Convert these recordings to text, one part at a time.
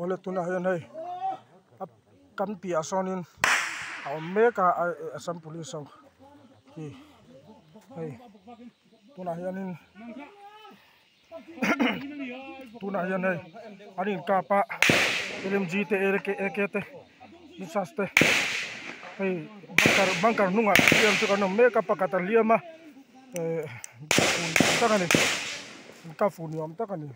ole tuna hian hei kan pia sonin meka Assam Police so ki hei tuna hianin tuna hian hei anin kapa LMG te ekete disaste hei bangkar nunga tiam chu kan meka pakata liama takani ka funiam takani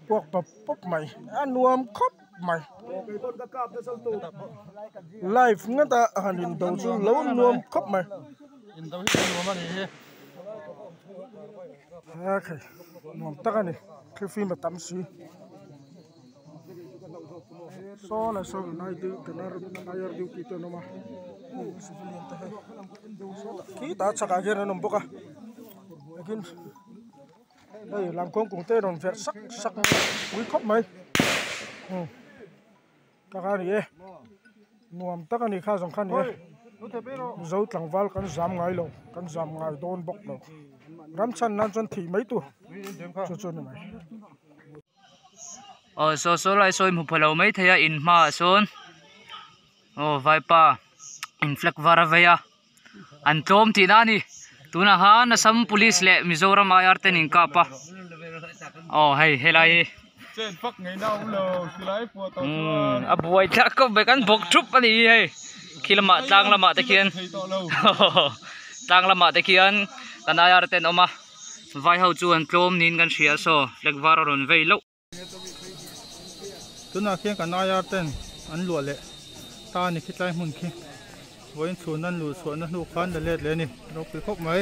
pok pop mai anuam khop mai live ngata hanin dau chu lo nuam khop mai in dau hi nuam ani he okay nuam takani khifi ma tam si so la so nai du kanar ayar du ki to no ma civilian ta hai ki ta chaka ge ran boka lekin đây làm công cùng tê đòn việt sắc quý khóc mấy các anh đi nuam tất cả đi khai dòng khăn đi dấu thằng val căn giảm ngay lâu căn giảm ngay đôn bọc lâu rắm chân nan chân thì mấy tuổi cho này mày so lại soi một phần lâu mấy thầy in ma son vai pa in fleck vara veya an tom ti nani tuna han Assam Police le Mizoram ayar ten in kapa hey helai chen phak ngai nau lo silai pu to abuai ta ko be kan bok trup ani he khilama tlang lama te khian tlang lama te khian kan ayar ten oma vai hau chu an tlom nin kan thria so fleck vara ron vei lo tuna khian kan ayar ten an lu le ta ni khitlai mun khi voin chunan lu chuan na nu khan da let le ni ro pi khop mai